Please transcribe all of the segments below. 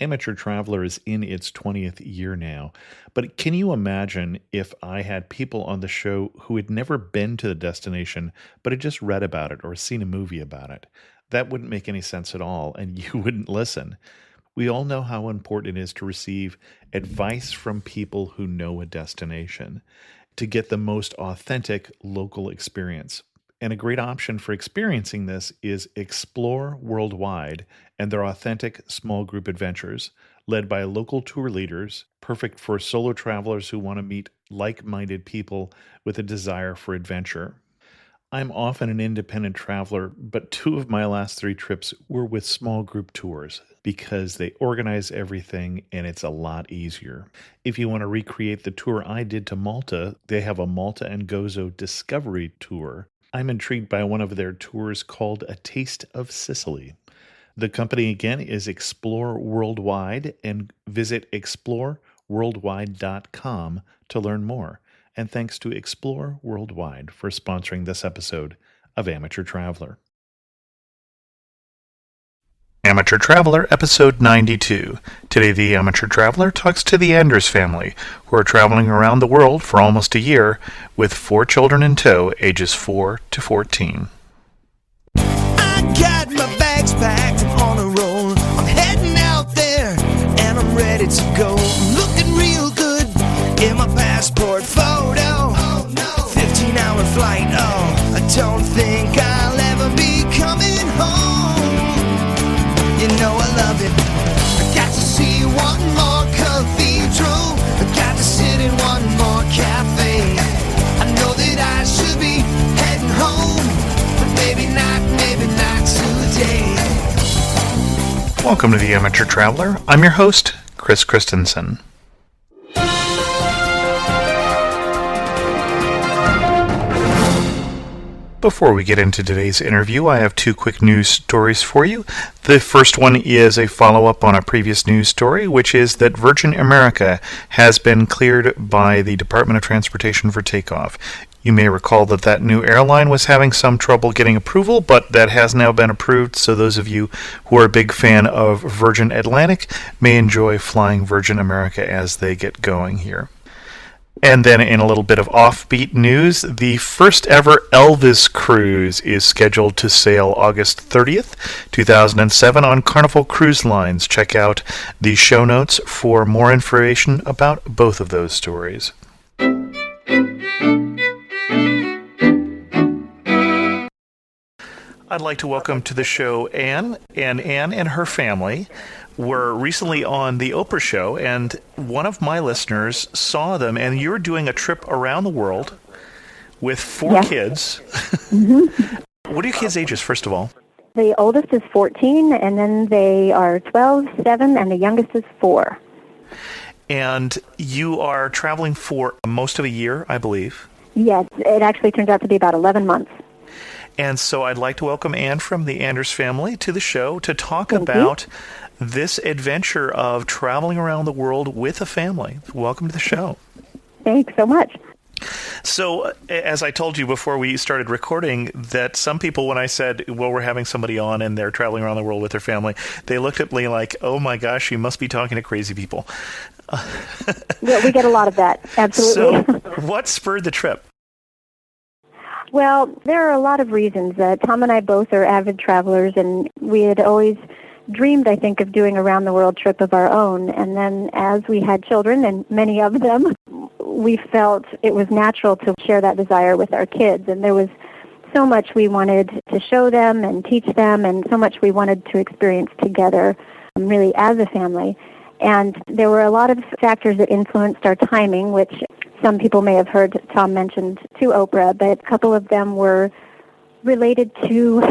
Amateur Traveler is in its 20th year now, but can you imagine if I had people on the show who had never been to the destination, but had just read about it or seen a movie about it? That wouldn't make any sense at all, and you wouldn't listen. We all know how important it is to receive advice from people who know a destination to get the most authentic local experience. And a great option for experiencing this is Explore Worldwide and their authentic small group adventures, led by local tour leaders, perfect for solo travelers who want to meet like minded people with a desire for adventure. I'm often an independent traveler, but two of my last three trips were with small group tours because they organize everything and it's a lot easier. If you want to recreate the tour I did to Malta, they have a Malta and Gozo Discovery Tour. I'm intrigued by one of their tours called A Taste of Sicily. The company again is Explore Worldwide, and visit exploreworldwide.com to learn more. And thanks to Explore Worldwide for sponsoring this episode of Amateur Traveler. Amateur Traveler, Episode 92. Today, the Amateur Traveler talks to the Anders family, who are traveling around the world for almost a year with 4 children in tow, ages 4 to 14. I got my bags packed, I'm on a roll. I'm heading out there, and I'm ready to go. I'm looking real good in my passport photo. 15-hour flight, oh, I don't think I'll ever be coming home. You know I love it. I got to see one more cathedral. I got to sit in one more cafe. I know that I should be heading home, but maybe not today. Welcome to the Amateur Traveler. I'm your host, Chris Christensen. Before we get into today's interview, I have 2 quick news stories for you. The first one is a follow-up on a previous news story, which is that Virgin America has been cleared by the Department of Transportation for takeoff. You may recall that new airline was having some trouble getting approval, but that has now been approved, so those of you who are a big fan of Virgin Atlantic may enjoy flying Virgin America as they get going here. And then in a little bit of offbeat news, the first ever Elvis cruise is scheduled to sail August 30th, 2007 on Carnival Cruise Lines. Check out the show notes for more information about both of those stories. I'd like to welcome to the show Anne, and Anne and her family were recently on the Oprah show, and one of my listeners saw them, and you're doing a trip around the world with 4 kids. Mm-hmm. What are your kids' ages, first of all? The oldest is 14, and then they are 12, 7, and the youngest is 4. And you are traveling for most of a year, I believe? Yes, it actually turns out to be about 11 months. And so I'd like to welcome Anne from the Anders family to the show to talk about this adventure of traveling around the world with a family. Welcome to the show. Thanks so much. So, as I told you before we started recording, that some people, when I said, well, we're having somebody on and they're traveling around the world with their family, they looked at me like, oh my gosh, you must be talking to crazy people. Yeah, we get a lot of that, absolutely. So, what spurred the trip? Well, there are a lot of reasons. Tom and I both are avid travelers, and we had always dreamed, I think, of doing a round-the-world trip of our own. And then as we had children, and many of them, we felt it was natural to share that desire with our kids. And there was so much we wanted to show them and teach them, and so much we wanted to experience together, really as a family. And there were a lot of factors that influenced our timing, which some people may have heard Tom mentioned to Oprah, but a couple of them were related to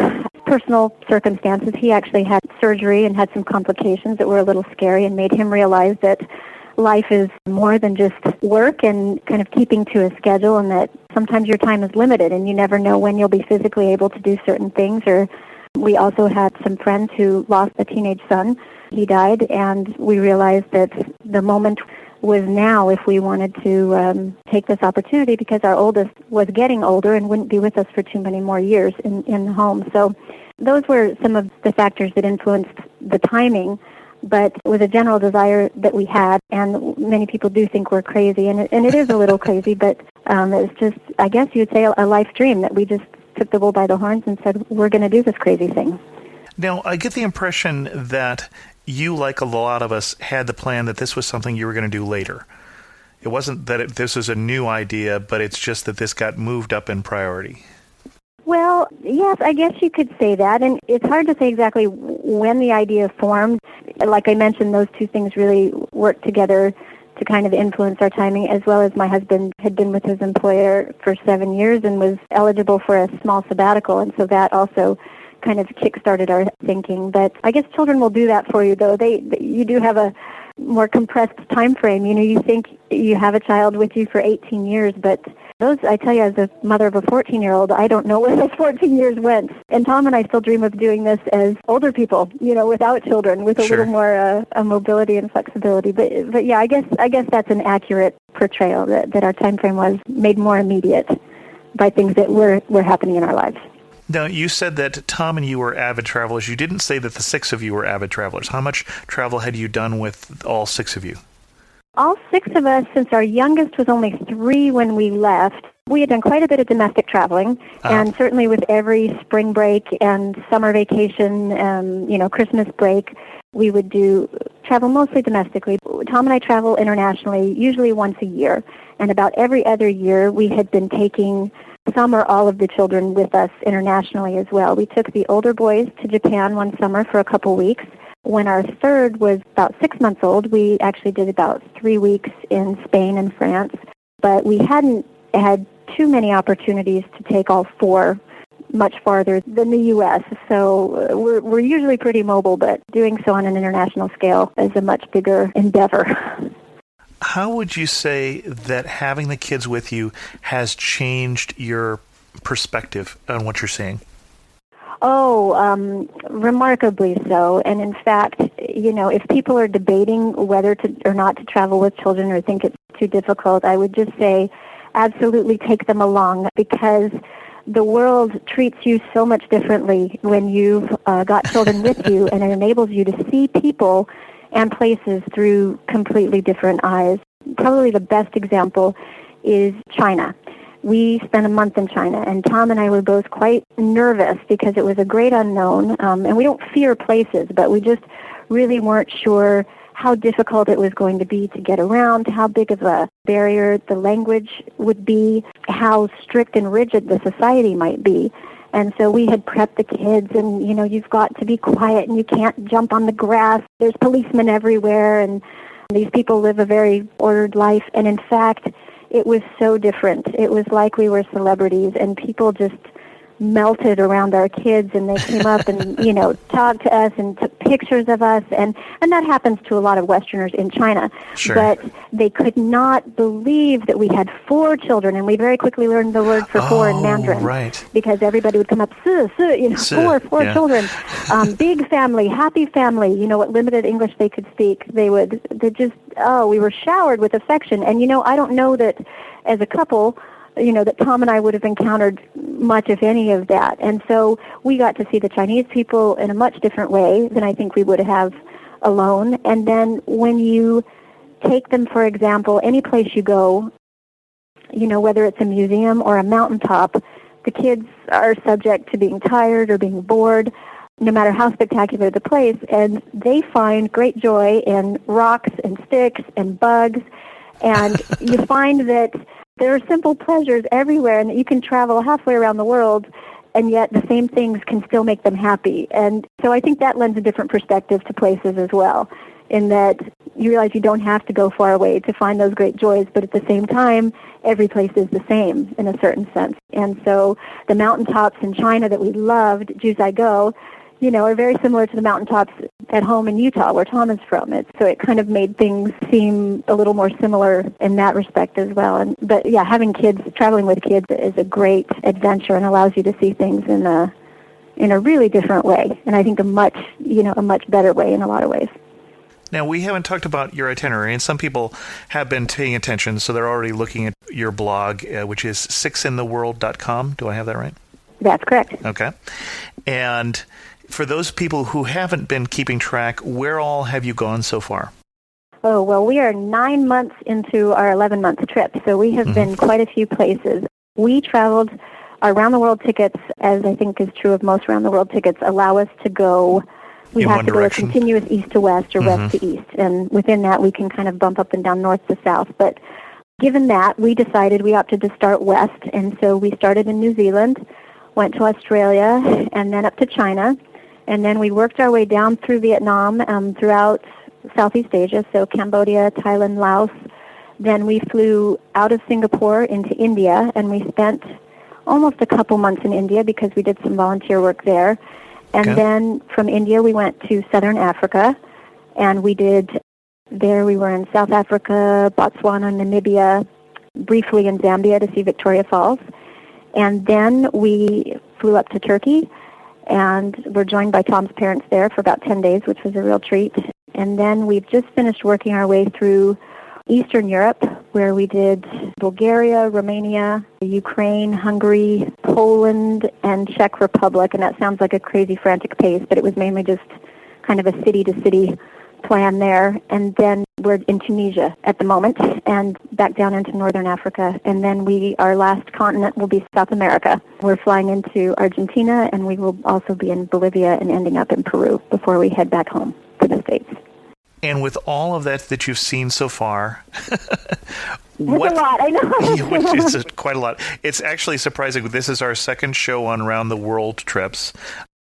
personal circumstances. He actually had surgery and had some complications that were a little scary and made him realize that life is more than just work and kind of keeping to a schedule, and that sometimes your time is limited and you never know when you'll be physically able to do certain things. Or we also had some friends who lost a teenage son. He died, and we realized that the moment was now if we wanted to take this opportunity, because our oldest was getting older and wouldn't be with us for too many more years in the home. So those were some of the factors that influenced the timing. but it was a general desire that we had, and many people do think we're crazy, and it is a little crazy, but it's just, I guess you'd say, a life dream that we just took the bull by the horns and said, we're going to do this crazy thing. Now, I get the impression that you, like a lot of us, had the plan that this was something you were going to do later. It wasn't that this was a new idea, but it's just that this got moved up in priority. Well, yes, I guess you could say that, and it's hard to say exactly when the idea formed. Like I mentioned, those two things really worked together to kind of influence our timing, as well as my husband had been with his employer for 7 years and was eligible for a small sabbatical, and so that also kind of kick-started our thinking. But I guess children will do that for you, though. You do have a more compressed time frame. You know, you think you have a child with you for 18 years, but those, I tell you, as a mother of a 14-year-old, I don't know where those 14 years went. And Tom and I still dream of doing this as older people, you know, without children, with a Sure. little more mobility and flexibility. But yeah, I guess that's an accurate portrayal, that our time frame was made more immediate by things that were happening in our lives. Now, you said that Tom and you were avid travelers. You didn't say that the six of you were avid travelers. How much travel had you done with all six of you? All six of us, since our youngest was only 3 when we left, we had done quite a bit of domestic traveling, and certainly with every spring break and summer vacation, Christmas break, we would travel mostly domestically. Tom and I travel internationally, usually once a year, and about every other year we had been taking some or all of the children with us internationally as well. We took the older boys to Japan one summer for a couple weeks. When our third was about 6 months old, we actually did about 3 weeks in Spain and France, but we hadn't had too many opportunities to take all 4 much farther than the U.S., so we're usually pretty mobile, but doing so on an international scale is a much bigger endeavor. How would you say that having the kids with you has changed your perspective on what you're seeing? Oh, remarkably so. And in fact, you know, if people are debating whether to or not to travel with children or think it's too difficult, I would just say absolutely take them along, because the world treats you so much differently when you've got children with you, and it enables you to see people and places through completely different eyes. Probably the best example is China. We spent a month in China, and Tom and I were both quite nervous because it was a great unknown, and we don't fear places, but we just really weren't sure how difficult it was going to be to get around, how big of a barrier the language would be, how strict and rigid the society might be. And so we had prepped the kids, and, you know, you've got to be quiet and you can't jump on the grass. There's policemen everywhere, and these people live a very ordered life. And in fact, it was so different. It was like we were celebrities, and people just melted around our kids, and they came up and, you know, talked to us and took pictures of us, and that happens to a lot of Westerners in China. Sure. But they could not believe that we had 4 children, and we very quickly learned the word for 4 in Mandarin. Right. Because everybody would come up, you know, 4 yeah. children, big family, happy family, you know, what limited English they could speak. We were showered with affection. And, you know, I don't know that as a couple, you know, that Tom and I would have encountered much, if any, of that. And so we got to see the Chinese people in a much different way than I think we would have alone. And then when you take them, for example, any place you go, you know, whether it's a museum or a mountaintop, the kids are subject to being tired or being bored, no matter how spectacular the place, and they find great joy in rocks and sticks and bugs. And you find that there are simple pleasures everywhere, and that you can travel halfway around the world, and yet the same things can still make them happy. And so I think that lends a different perspective to places as well, in that you realize you don't have to go far away to find those great joys, but at the same time, every place is the same in a certain sense. And so the mountaintops in China that we loved, Jiuzhaigou, you know, are very similar to the mountaintops at home in Utah, where Tom is from. So it kind of made things seem a little more similar in that respect as well. But yeah, having kids, traveling with kids is a great adventure and allows you to see things in a really different way. And I think a much better way in a lot of ways. Now, we haven't talked about your itinerary, and some people have been paying attention, so they're already looking at your blog, which is sixintheworld.com. Do I have that right? That's correct. Okay. And For those people who haven't been keeping track, where all have you gone so far? Oh, well, we are 9 months into our 11-month trip, so we have been quite a few places. We traveled, our round-the-world tickets, as I think is true of most round-the-world tickets, allow us to go, we In have one to direction. go a continuous east to west or west to east, and within that we can kind of bump up and down north to south. But given that, we decided we opted to start west, and so we started in New Zealand, went to Australia, and then up to China, and then we worked our way down through Vietnam, throughout Southeast Asia, so Cambodia, Thailand, Laos. Then we flew out of Singapore into India, and we spent almost a couple months in India because we did some volunteer work there. And then from India we went to Southern Africa, and we were in South Africa, Botswana, Namibia, briefly in Zambia to see Victoria Falls. And then we flew up to Turkey, and were joined by Tom's parents there for about 10 days, which was a real treat. And then we've just finished working our way through Eastern Europe, where we did Bulgaria, Romania, Ukraine, Hungary, Poland, and Czech Republic. And that sounds like a crazy frantic pace, but it was mainly just kind of a city-to-city plan there. And then we're in Tunisia at the moment, and back down into Northern Africa. And then our last continent will be South America. We're flying into Argentina, and we will also be in Bolivia and ending up in Peru before we head back home to the States. And with all of that you've seen so far, It's a lot, I know. which is quite a lot. It's actually surprising. This is our second show on Round the World trips.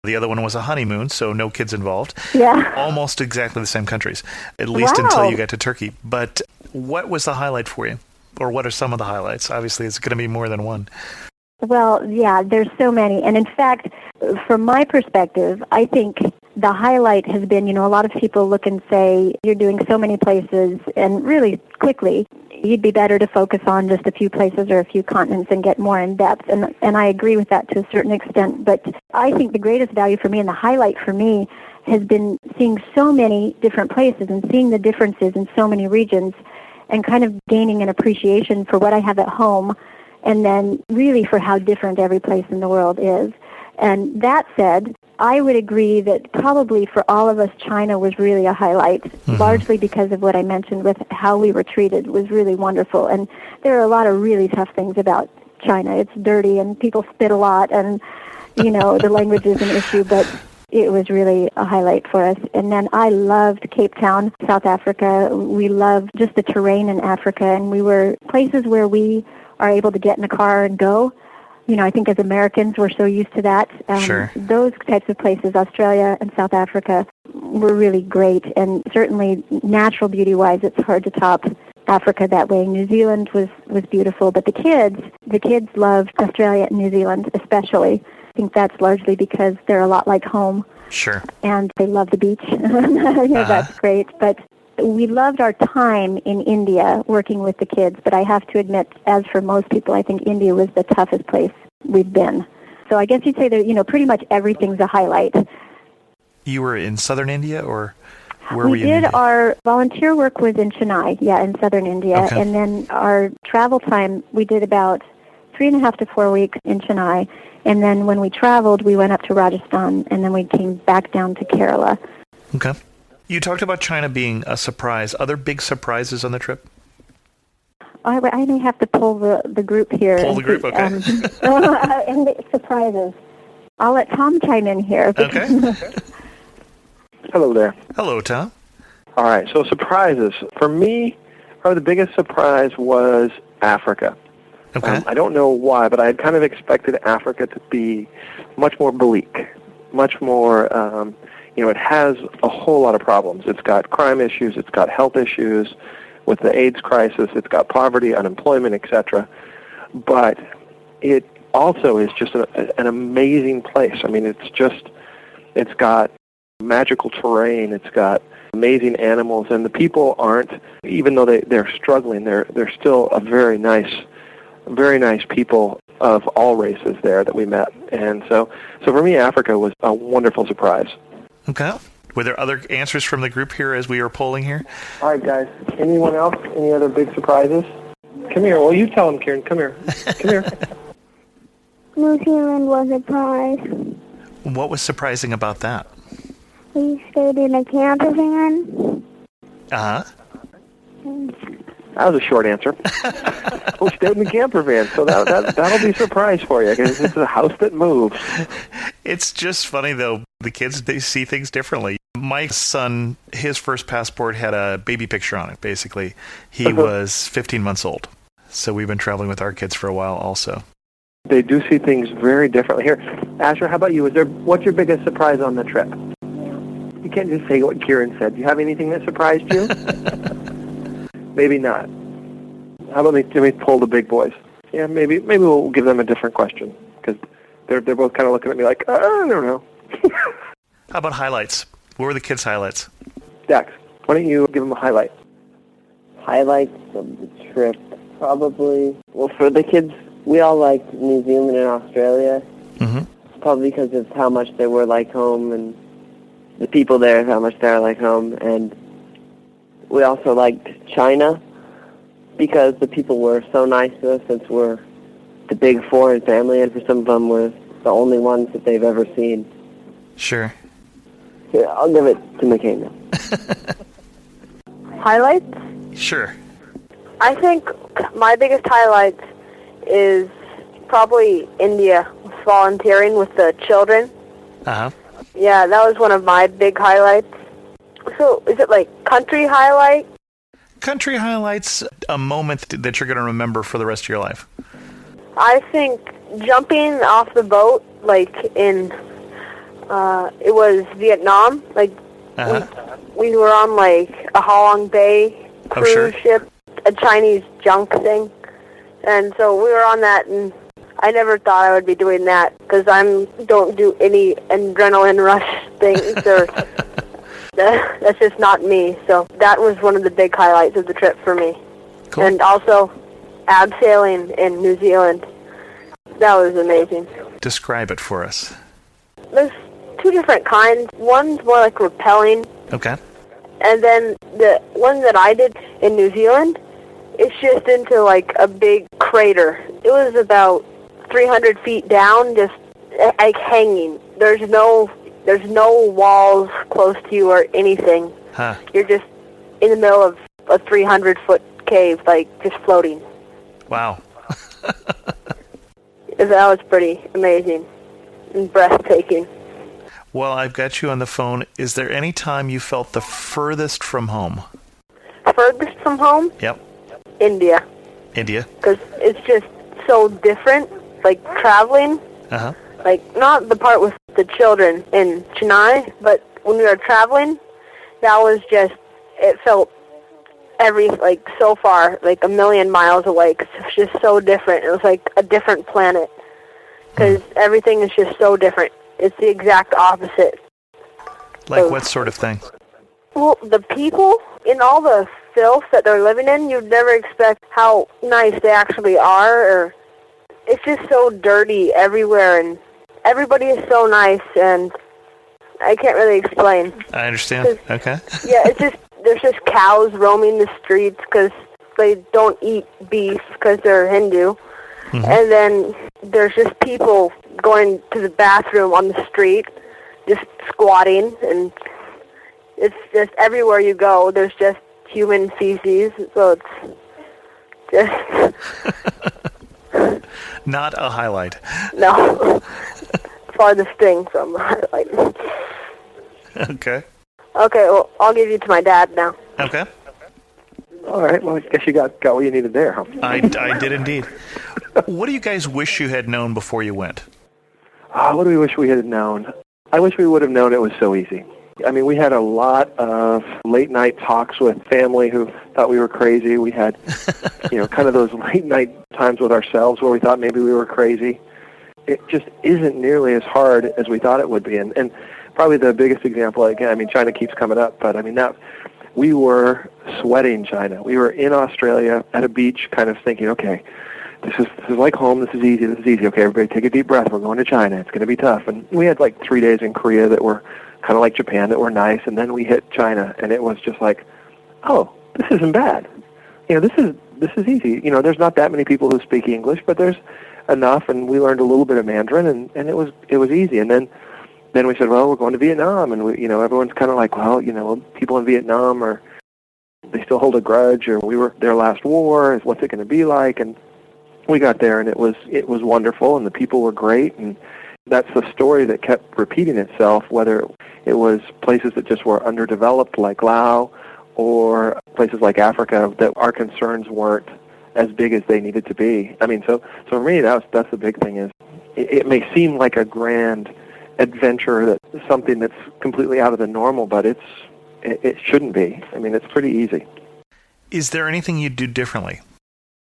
The other one was a honeymoon, so no kids involved. Yeah. Almost exactly the same countries, at least until you got to Turkey. But what was the highlight for you? Or what are some of the highlights? Obviously, it's going to be more than one. Well, yeah, there's so many. And in fact, from my perspective, I think the highlight has been, a lot of people look and say, you're doing so many places, and really quickly, you'd be better to focus on just a few places or a few continents and get more in depth. And I agree with that to a certain extent. But I think the greatest value for me and the highlight for me has been seeing so many different places and seeing the differences in so many regions and kind of gaining an appreciation for what I have at home and then really for how different every place in the world is. And that said, I would agree that probably for all of us, China was really a highlight, largely because of what I mentioned with how we were treated was really wonderful. And there are a lot of really tough things about China. It's dirty and people spit a lot and, the language is an issue, but it was really a highlight for us. And then I loved Cape Town, South Africa. We loved just the terrain in Africa, and we were places where we are able to get in a car and go. I think as Americans, we're so used to that. Sure. Those types of places, Australia and South Africa, were really great. And certainly natural beauty-wise, it's hard to top Africa that way. New Zealand was beautiful. But the kids loved Australia and New Zealand especially. I think that's largely because they're a lot like home. Sure. And they love the beach. That's great. But we loved our time in India working with the kids, but I have to admit, as for most people, I think India was the toughest place we've been. So I guess you'd say that, pretty much everything's a highlight. You were in southern India, or where were We you in did India? our volunteer work was in Chennai, in southern India. Okay. And then our travel time, we did about 3.5 to 4 weeks in Chennai. And then when we traveled, we went up to Rajasthan, and then we came back down to Kerala. Okay. You talked about China being a surprise. Other big surprises on the trip? I may have to pull the group here. Pull the group, okay. And the surprises. I'll let Tom chime in here. Okay. Hello there. Hello, Tom. All right, so surprises. For me, probably the biggest surprise was Africa. Okay. I don't know why, but I had kind of expected Africa to be much more bleak, much more, it has a whole lot of problems. It's got crime issues, it's got health issues with the AIDS crisis, it's got poverty, unemployment, etc. But it also is just an amazing place. I mean, it's got magical terrain, it's got amazing animals, and the people aren't, even though they're struggling, they're still a very nice people of all races there that we met. And so for me, Africa was a wonderful surprise. Okay. Were there other answers from the group here as we were polling here? All right, guys. Anyone else? Any other big surprises? Come here. Well, you tell them, Kieran. Come here. Come here. New Zealand was a prize. What was surprising about that? We stayed in a camper van. Uh-huh. That was a short answer. We stayed in the camper van, so that'll be a surprise for you, because it's a house that moves. It's just funny, though. The kids, they see things differently. My son, his first passport had a baby picture on it, basically. He was 15 months old. So we've been traveling with our kids for a while also. They do see things very differently. Here, Asher, how about you? What's your biggest surprise on the trip? You can't just say what Kieran said. Do you have anything that surprised you? Maybe not. How about let me pull the big boys? Yeah, maybe we'll give them a different question, because they're both kind of looking at me like, I don't know. How about highlights? What were the kids' highlights? Dax, why don't you give them a highlight? Highlights of the trip, probably. Well, for the kids, we all liked New Zealand and Australia. Mm-hmm. Probably because of how much they were like home, and the people there, how much they're like home. And we also liked China because the people were so nice to us, since we're the big foreign family, and for some of them we're the only ones that they've ever seen. Sure. Here, I'll give it to McCain now. Highlights? Sure. I think my biggest highlights is probably India, volunteering with the children. Uh-huh. Yeah, that was one of my big highlights. So, is it like country highlight? Country highlights, a moment that you're going to remember for the rest of your life. I think jumping off the boat, like in, it was Vietnam. Like, we were on like a Halong Bay cruise ship, a Chinese junk thing. And so we were on that, and I never thought I would be doing that, because I don't do any adrenaline rush things, or that's just not me. So that was one of the big highlights of the trip for me. Cool. And also abseiling in New Zealand. That was amazing. Describe it for us. There's two different kinds. One's more like rappelling, Okay. and then the one that I did in New Zealand, it's just into like a big crater. It was about 300 feet down, just like hanging. There's no walls close to you or anything. Huh. You're just in the middle of a 300-foot cave, like just floating. Wow. That was pretty amazing and breathtaking. Well, I've got you on the phone. Is there any time you felt the furthest from home? Furthest from home? Yep. India. India? Because it's just so different, like traveling. Uh-huh. Like, not the part with the children in Chennai, but when we were traveling, that was just, it felt so far, like a million miles away, 'cause it's just so different. It was like a different planet, because everything is just so different. It's the exact opposite. Like what sort of thing? Well, the people, in all the filth that they're living in, you'd never expect how nice they actually are, or it's just so dirty everywhere, and everybody is so nice, and I can't really explain. I understand. Okay. Yeah, it's just, there's just cows roaming the streets because they don't eat beef because they're Hindu. Mm-hmm. And then there's just people going to the bathroom on the street, just squatting, and it's just everywhere you go, there's just human feces, so it's just... Not a highlight. No. Farthest thing from the highlight. Okay. Okay, well, I'll give you to my dad now. Okay. All right, well, I guess you got what you needed there, huh? I did indeed. What do you guys wish you had known before you went? What do we wish we had known? I wish we would have known it was so easy. I mean, we had a lot of late-night talks with family who thought we were crazy. We had, kind of those late-night times with ourselves where we thought maybe we were crazy. It just isn't nearly as hard as we thought it would be. And probably the biggest example, again, I mean, China keeps coming up, but I mean, we were sweating China. We were in Australia at a beach kind of thinking, okay, this is like home, this is easy. Okay, everybody take a deep breath. We're going to China. It's going to be tough. And we had like 3 days in Korea that were kind of like Japan, that were nice, and then we hit China, and it was just like, oh, this isn't bad. This is easy. There's not that many people who speak English, but there's enough, and we learned a little bit of Mandarin, and it was easy. And then then we said, well, we're going to Vietnam, and everyone's kind of like, well, people in Vietnam they still hold a grudge, or we were their last war. What's it going to be like? And we got there, and it was wonderful, and the people were great, and that's the story that kept repeating itself, whether it was places that just were underdeveloped like Laos, or places like Africa that our concerns weren't as big as they needed to be. I mean, so for me, that's the big thing is it may seem like a grand adventure, that something that's completely out of the normal, but it shouldn't be. I mean, it's pretty easy. Is there anything you'd do differently?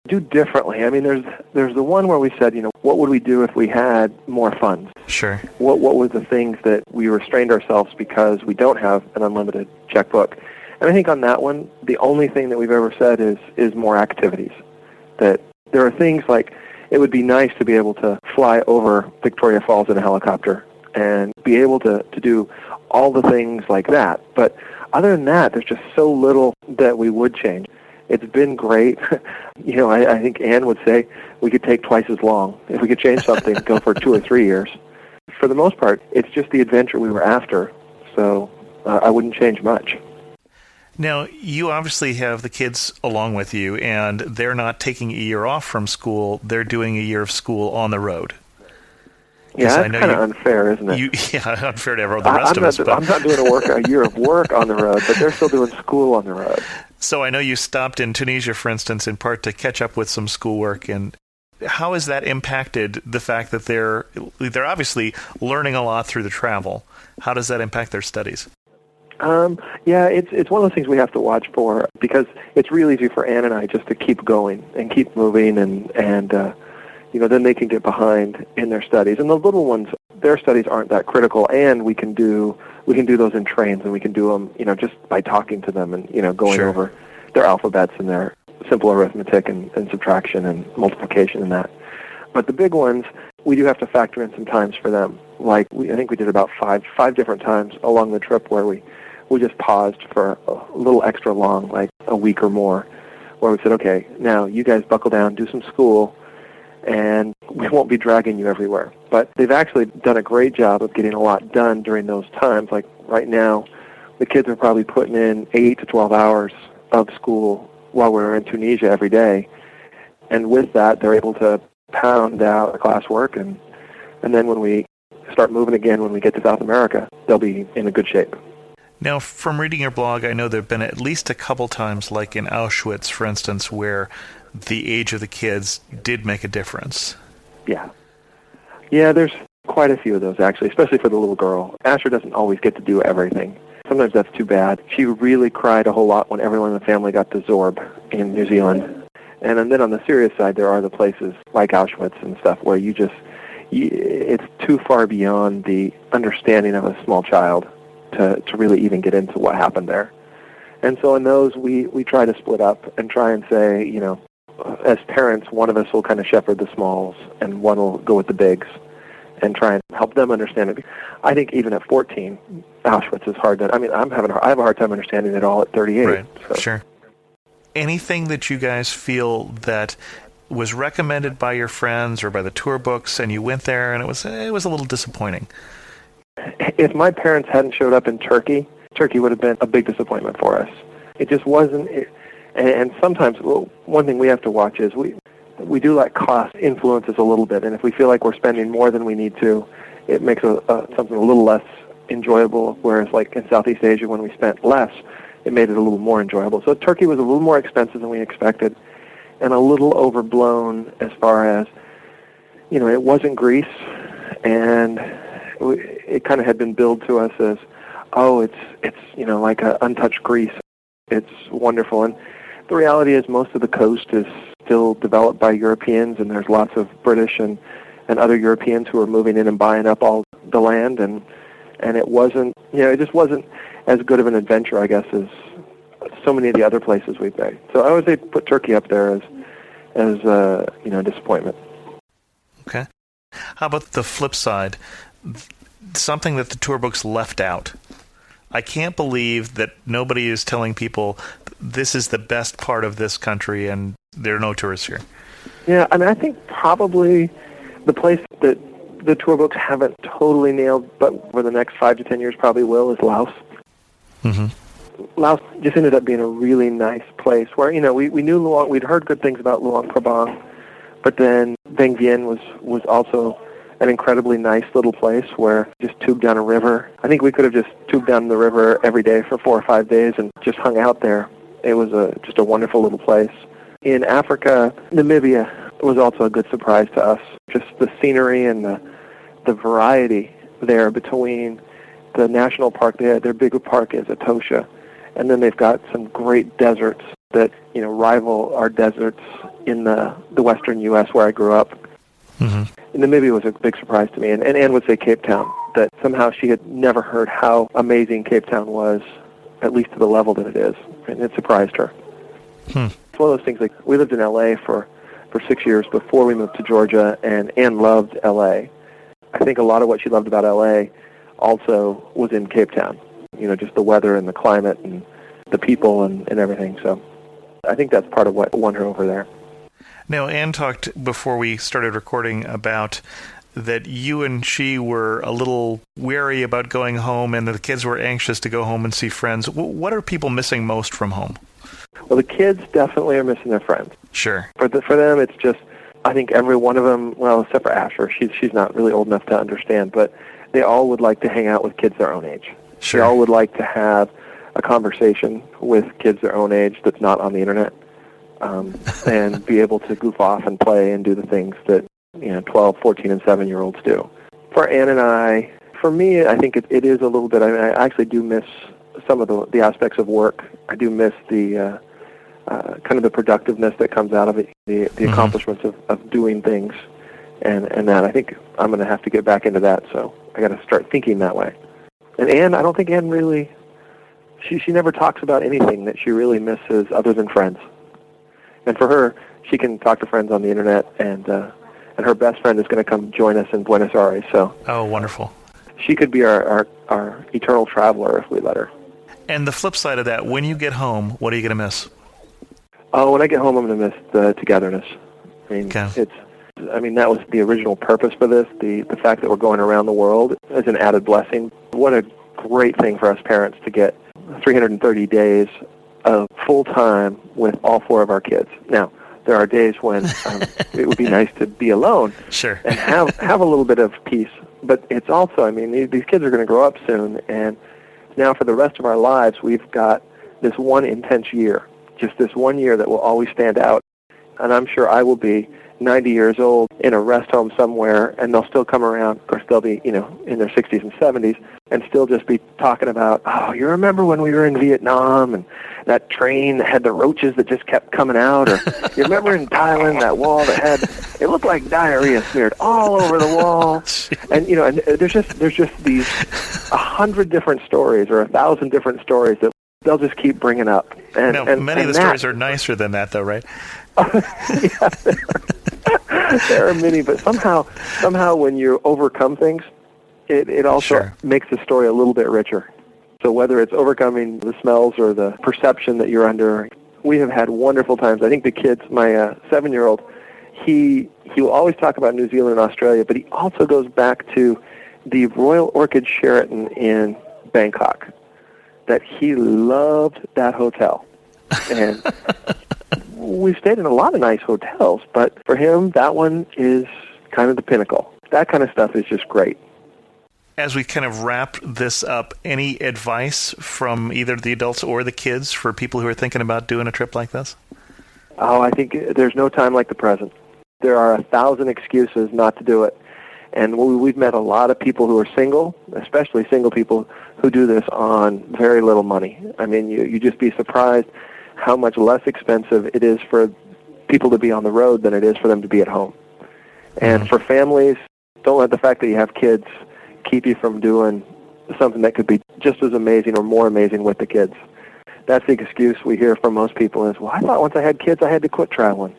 Do differently. I mean, there's the one where we said, what would we do if we had more funds? Sure. What were the things that we restrained ourselves because we don't have an unlimited checkbook? And I think on that one, the only thing that we've ever said is more activities. That there are things like, it would be nice to be able to fly over Victoria Falls in a helicopter and be able to do all the things like that. But other than that, there's just so little that we would change. It's been great. I think Anne would say we could take twice as long. If we could change something, go for 2 or 3 years. For the most part, it's just the adventure we were after, so I wouldn't change much. Now, you obviously have the kids along with you, and they're not taking a year off from school. They're doing a year of school on the road. Yeah, that's kind of unfair, isn't it? Yeah, unfair to the rest of us. I'm not doing a year of work on the road, but they're still doing school on the road. So I know you stopped in Tunisia, for instance, in part to catch up with some schoolwork. And how has that impacted the fact that they're obviously learning a lot through the travel? How does that impact their studies? Yeah, it's one of those things we have to watch for, because it's real easy for Anne and I just to keep going and keep moving, and then they can get behind in their studies. And the little ones, their studies aren't that critical, and we can do those in trains, and we can do them, just by talking to them and, going Sure. over their alphabets and their simple arithmetic and subtraction and multiplication and that. But the big ones, we do have to factor in some times for them. Like, I think we did about five different times along the trip where we just paused for a little extra long, like a week or more, where we said, okay, now you guys buckle down, do some school, and we won't be dragging you everywhere. But they've actually done a great job of getting a lot done during those times. Like right now, the kids are probably putting in 8 to 12 hours of school while we're in Tunisia every day. And with that, they're able to pound out the classwork, and then when we start moving again, when we get to South America, they'll be in a good shape. Now, from reading your blog, I know there have been at least a couple times, like in Auschwitz, for instance, where the age of the kids did make a difference. Yeah, there's quite a few of those, actually, especially for the little girl. Asher doesn't always get to do everything. Sometimes that's too bad. She really cried a whole lot when everyone in the family got to Zorb in New Zealand. And then on the serious side, there are the places like Auschwitz and stuff where it's too far beyond the understanding of a small child to really even get into what happened there. And so in those, we try to split up and try and say, as parents, one of us will kind of shepherd the smalls and one will go with the bigs and try and help them understand it. I think even at 14, Auschwitz is hard. I have a hard time understanding it all at 38. Right, so. Sure. Anything that you guys feel that was recommended by your friends or by the tour books, and you went there and it was a little disappointing? If my parents hadn't showed up in Turkey would have been a big disappointment for us. It just wasn't. And sometimes, one thing we have to watch is we do let cost influence us a little bit, and if we feel like we're spending more than we need to, it makes something a little less enjoyable. Whereas, like in Southeast Asia, when we spent less, it made it a little more enjoyable. So Turkey was a little more expensive than we expected, and a little overblown as far as, it wasn't Greece, and it kind of had been billed to us as, it's like an untouched Greece. It's wonderful. And the reality is most of the coast is still developed by Europeans, and there's lots of British and other Europeans who are moving in and buying up all the land, and it wasn't, it just wasn't as good of an adventure, I guess, as so many of the other places we've been. So I would say put Turkey up there as a disappointment. Okay. How about the flip side? Something that the tour books left out. I can't believe that nobody is telling people this is the best part of this country and there are no tourists here. Yeah, I think probably the place that the tour books haven't totally nailed, but for the next 5 to 10 years probably will, is Laos. Mm-hmm. Laos just ended up being a really nice place where, we knew Luang, we'd heard good things about Luang Prabang, but then Vang Vieng was also an incredibly nice little place where just tubed down a river. I think we could have just tubed down the river every day for 4 or 5 days and just hung out there. It was just a wonderful little place. In Africa, Namibia was also a good surprise to us. Just the scenery and the variety there between the national park. Their big park is Etosha, and then they've got some great deserts that rival our deserts in the western U.S. where I grew up. Mm-hmm. Namibia was a big surprise to me, and Anne would say Cape Town, that somehow she had never heard how amazing Cape Town was, at least to the level that it is, and it surprised her. It's one of those things, like we lived in L.A. for 6 years before we moved to Georgia, and Anne loved L.A. I think a lot of what she loved about L.A. also was in Cape Town, just the weather and the climate and the people and everything. So I think that's part of what won her over there. Now, Anne talked before we started recording about that you and she were a little wary about going home and that the kids were anxious to go home and see friends. What are people missing most from home? Well, the kids definitely are missing their friends. Sure. For them, it's just, I think every one of them, well, except for Asher, she's not really old enough to understand, but they all would like to hang out with kids their own age. Sure. They all would like to have a conversation with kids their own age that's not on the internet, and be able to goof off and play and do the things that 12, 14, and 7-year-olds do. For Anne and I, for me, I think it is a little bit. I mean, I actually do miss some of the aspects of work. I do miss the kind of the productiveness that comes out of it, the accomplishments of doing things, and that. I think I'm going to have to get back into that, so I got to start thinking that way. And Anne, I don't think Anne really, she never talks about anything that she really misses other than friends. And for her, she can talk to friends on the internet, and her best friend is going to come join us in Buenos Aires. So, oh, wonderful. She could be our eternal traveler if we let her. And the flip side of that, when you get home, what are you going to miss? Oh, when I get home, I'm going to miss the togetherness. I mean, okay. That was the original purpose for this. The fact that we're going around the world is an added blessing. What a great thing for us parents to get 330 days of full time with all 4 of our kids. Now, there are days when it would be nice to be alone, sure, and have a little bit of peace. But it's also, I mean, these kids are going to grow up soon, and now for the rest of our lives, we've got this one intense year, just this 1 year that will always stand out. And I'm sure I will be 90 years old in a rest home somewhere, and they'll still come around. Of course, they'll be, in their 60s and 70s, and still just be talking about, oh, you remember when we were in Vietnam, and that train that had the roaches that just kept coming out, or you remember in Thailand, that wall that had, it looked like diarrhea smeared all over the wall. And, and there's just these 100 different stories or 1,000 different stories that they'll just keep bringing up. And many of the stories are nicer than that, though, right? Yeah, there are many, but somehow when you overcome things, it also makes the story a little bit richer. So whether it's overcoming the smells or the perception that you're under, we have had wonderful times. I think the kids, my 7-year-old, he will always talk about New Zealand and Australia, but he also goes back to the Royal Orchid Sheraton in Bangkok, that he loved that hotel. And we've stayed in a lot of nice hotels, but for him, that one is kind of the pinnacle. That kind of stuff is just great. As we kind of wrap this up, any advice from either the adults or the kids for people who are thinking about doing a trip like this? Oh, I think there's no time like the present. There are 1,000 excuses not to do it. And we've met a lot of people who are single, especially single people, who do this on very little money. I mean, you just be surprised how much less expensive it is for people to be on the road than it is for them to be at home. And for families, don't let the fact that you have kids keep you from doing something that could be just as amazing or more amazing with the kids. That's the excuse we hear from most people is, well, I thought once I had kids I had to quit traveling.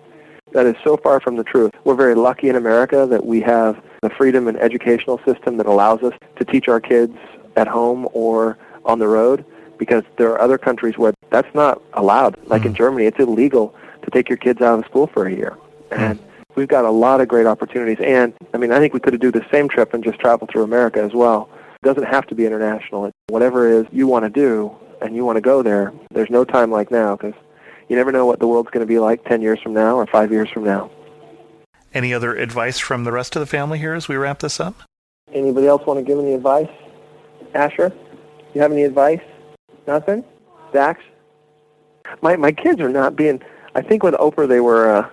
That is so far from the truth. We're very lucky in America that we have the freedom and educational system that allows us to teach our kids at home or on the road, because there are other countries where that's not allowed. Like in Germany, it's illegal to take your kids out of school for a year. And we've got a lot of great opportunities. And, I mean, I think we could do the same trip and just travel through America as well. It doesn't have to be international. Whatever it is you want to do and you want to go there, there's no time like now, because you never know what the world's going to be like 10 years from now or 5 years from now. Any other advice from the rest of the family here as we wrap this up? Anybody else want to give any advice? Asher, you have any advice? Nothing? Dax? My kids are not being... I think with Oprah they were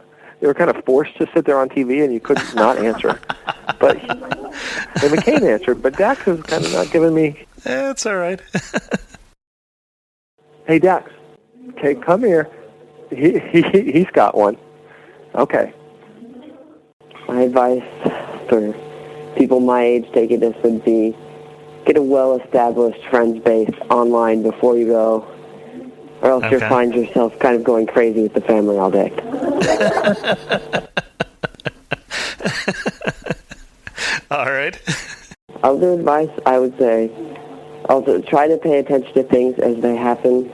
kind of forced to sit there on TV and you couldn't not answer. But and McCain answered, but Dax is kind of not giving me... It's all right. Hey, Dax. Okay, come here. He's got one. Okay. My advice for people my age taking this would be get a well-established friends base online before you go, or else you'll find yourself kind of going crazy with the family all day. All right. Other advice, I would say, also try to pay attention to things as they happen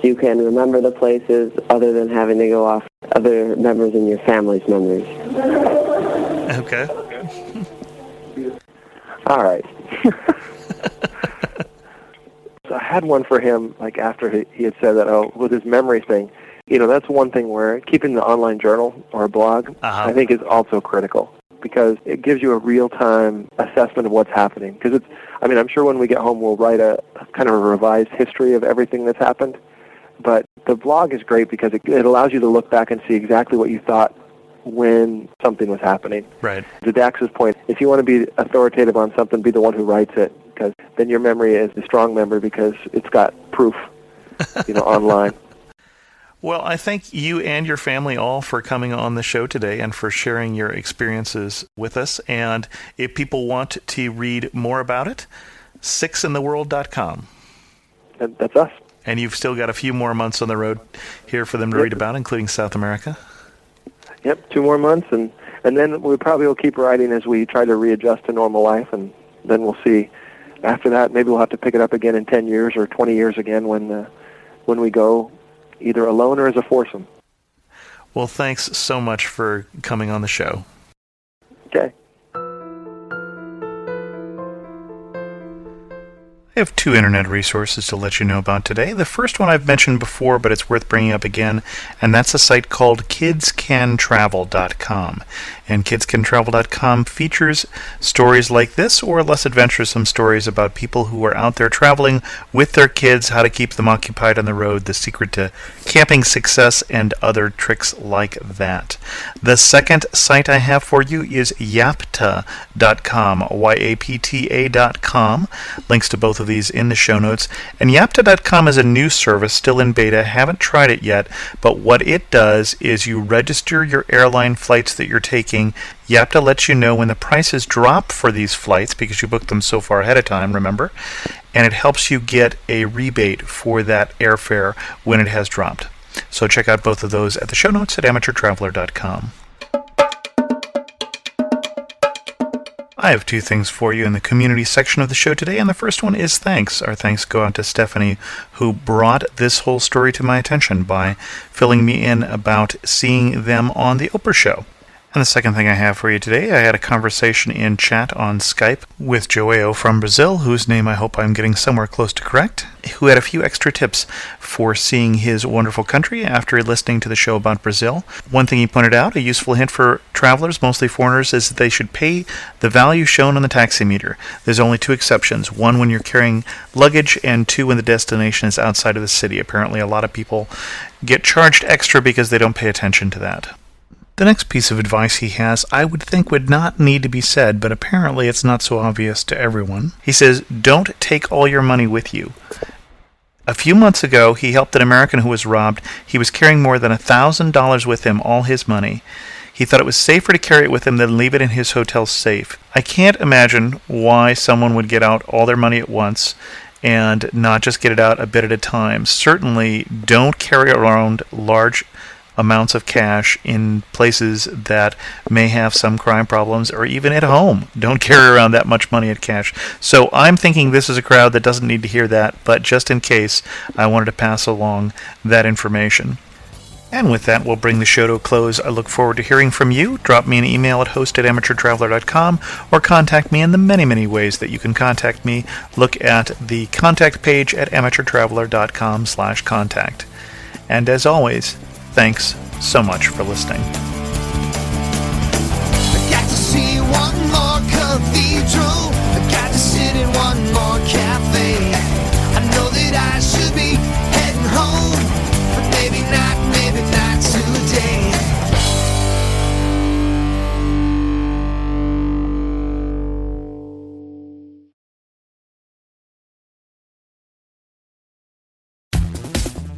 so you can remember the places other than having to go off other members in your family's memories. Okay. All right. So I had one for him, like after he had said that, with his memory thing. That's one thing where keeping the online journal or a blog, I think, is also critical, because it gives you a real-time assessment of what's happening. Because I'm sure when we get home we'll write a kind of a revised history of everything that's happened. But the blog is great because it allows you to look back and see exactly what you thought when something was happening. Right. To Dax's point, if you want to be authoritative on something, be the one who writes it, because then your memory is a strong memory because it's got proof, online. Well, I thank you and your family all for coming on the show today and for sharing your experiences with us. And if people want to read more about it, sixintheworld.com. That's us. And you've still got a few more months on the road here for them to read about, including South America. Yep, 2 more months, and then we probably will keep writing as we try to readjust to normal life, and then we'll see. After that, maybe we'll have to pick it up again in 10 years or 20 years again when we go either alone or as a foursome. Well, thanks so much for coming on the show. Okay. I have 2 internet resources to let you know about today. The first one I've mentioned before, but it's worth bringing up again, and that's a site called kidscantravel.com. And kidscantravel.com features stories like this, or less adventuresome stories about people who are out there traveling with their kids, how to keep them occupied on the road, the secret to camping success, and other tricks like that. The second site I have for you is yapta.com, yapta.com. Links to both of these in the show notes. And yapta.com is a new service still in beta. Haven't tried it yet, but what it does is you register your airline flights that you're taking. Yapta lets you know when the prices drop for these flights because you booked them so far ahead of time, remember? And it helps you get a rebate for that airfare when it has dropped. So check out both of those at the show notes at amateurtraveler.com. I have 2 things for you in the community section of the show today, and the first one is thanks. Our thanks go out to Stephanie, who brought this whole story to my attention by filling me in about seeing them on the Oprah show. And the second thing I have for you today, I had a conversation in chat on Skype with Joao from Brazil, whose name I hope I'm getting somewhere close to correct, who had a few extra tips for seeing his wonderful country after listening to the show about Brazil. One thing he pointed out, a useful hint for travelers, mostly foreigners, is that they should pay the value shown on the taximeter. There's only 2 exceptions, 1 when you're carrying luggage and 2 when the destination is outside of the city. Apparently a lot of people get charged extra because they don't pay attention to that. The next piece of advice he has, I would think would not need to be said, but apparently it's not so obvious to everyone. He says, don't take all your money with you. A few months ago, he helped an American who was robbed. He was carrying more than $1,000 with him, all his money. He thought it was safer to carry it with him than leave it in his hotel safe. I can't imagine why someone would get out all their money at once and not just get it out a bit at a time. Certainly, don't carry around large amounts of cash in places that may have some crime problems, or even at home. Don't carry around that much money at cash. So I'm thinking this is a crowd that doesn't need to hear that, but just in case, I wanted to pass along that information. And with that, we'll bring the show to a close. I look forward to hearing from you. Drop me an email at host@amateurtraveler.com or contact me in the many, many ways that you can contact me. Look at the contact page at amateurtraveler.com/contact. And as always, thanks so much for listening. I got to see one more cathedral. I got to sit in one more cafe. I know that I should be heading home, but maybe not today.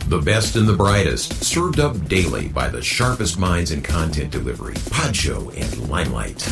The best and the brightest, served up daily by the sharpest minds in content delivery, Podshow and Limelight.